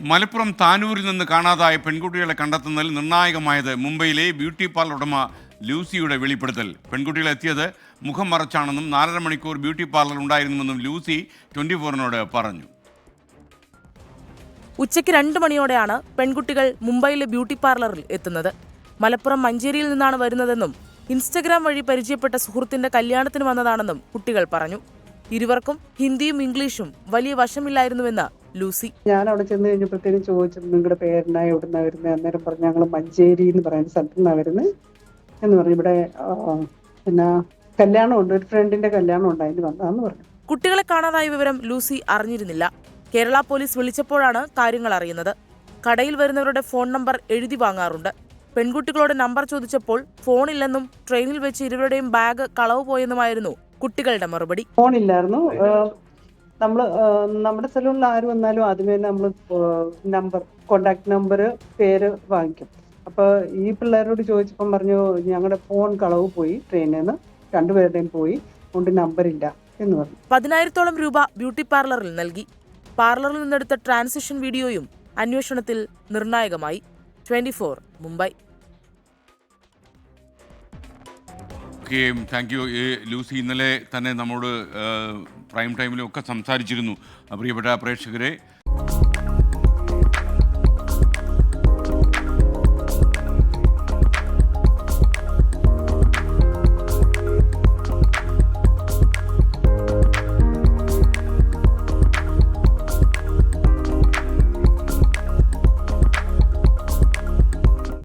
മലപ്പുറം താനൂരിൽ നിന്ന് കാണാതായ പെൺകുട്ടികളെ കണ്ടെത്തുന്നതിൽ നിർണായകമായത് മുംബൈയിലെ ബ്യൂട്ടി പാർലർ ഉടമ ലൂസിയുടെ വെളിപ്പെടുത്തൽ. പെൺകുട്ടികൾ എത്തിയത് മുഖം മറച്ചാണെന്നും 4.5 മണിക്കൂർ ബ്യൂട്ടി പാർലർ ഉണ്ടായിരുന്നുവെന്നും ലൂസി 24-നോട് പറഞ്ഞു. ഉച്ചയ്ക്ക് 2 മണിയോടെയാണ് പെൺകുട്ടികൾ മുംബൈയിലെ ബ്യൂട്ടി പാർലറിൽ എത്തുന്നത്. മലപ്പുറം മഞ്ചേരിയിൽ നിന്നാണ് വരുന്നതെന്നും ഇൻസ്റ്റഗ്രാം വഴി പരിചയപ്പെട്ട സുഹൃത്തിന്റെ കല്യാണത്തിന് വന്നതാണെന്നും കുട്ടികൾ പറഞ്ഞു. ഇരുവർക്കും ഹിന്ദിയും ഇംഗ്ലീഷും വലിയ വശമില്ലായിരുന്നുവെന്ന് ലൂസി. ഞാൻ അവിടെ ചെന്ന് കഴിഞ്ഞപ്പോഴത്തേനും ചോദിച്ചു, നിങ്ങളുടെ പേരെന്നാ, എവിടുന്നാ വരുന്നത്? അന്നേരം പറഞ്ഞു, ഞങ്ങൾ മഞ്ചേരി എന്ന് പറയുന്ന സ്ഥലത്തു നിന്നാണ് വരുന്നത് എന്ന് പറഞ്ഞു. ഇവിടെ പിന്നെ കല്യാണമുണ്ട്, ഒരു ഫ്രണ്ടിന്റെ കല്യാണം ഉണ്ട്, അതിന് വന്നതാന്ന് പറഞ്ഞു. കുട്ടികളെ കാണാതായ വിവരം ലൂസി അറിഞ്ഞിരുന്നില്ല. കേരള പോലീസ് വിളിച്ചപ്പോഴാണ് കാര്യങ്ങൾ അറിയുന്നത്. കടയിൽ വരുന്നവരുടെ ഫോൺ നമ്പർ എഴുതി വാങ്ങാറുണ്ട്. പെൺകുട്ടികളോട് നമ്പർ ചോദിച്ചപ്പോൾ ഫോണില്ലെന്നും ട്രെയിനിൽ വെച്ച് ഇരുവരുടെയും ബാഗ് കളവ് പോയെന്നുമായിരുന്നു കുട്ടികളുടെ മറുപടി. ഫോണില്ലായിരുന്നു. നമ്മുടെ സലൂണിൽ ആര് വന്നാലും ആദ്യമേ നമ്മൾ നമ്പർ, കോണ്ടാക്ട് നമ്പർ, പേര് വാങ്ങിക്കും. അപ്പൊ ഈ പിള്ളേരോട് ചോദിച്ചപ്പം പറഞ്ഞു, ഞങ്ങളുടെ ഫോൺ കളവ് പോയി, ട്രെയിനിൽ നിന്ന് 2 പേരുടെയും പോയി, കൊണ്ട് നമ്പറില്ല എന്ന് പറഞ്ഞു. 10,000-ഓളം രൂപ ബ്യൂട്ടി പാർലറിൽ നൽകി. പാർലറിൽ നിന്നെടുത്ത ട്രാൻസിഷൻ വീഡിയോയും അന്വേഷണത്തിൽ നിർണായകമായി. 24 മുംബൈ. Thank you Lucy. ഇന്നലെ തന്നെ നമ്മോട് പ്രൈം ടൈമിലും ഒക്കെ സംസാരിച്ചിരുന്നു. പ്രിയപ്പെട്ട പ്രേക്ഷകരെ,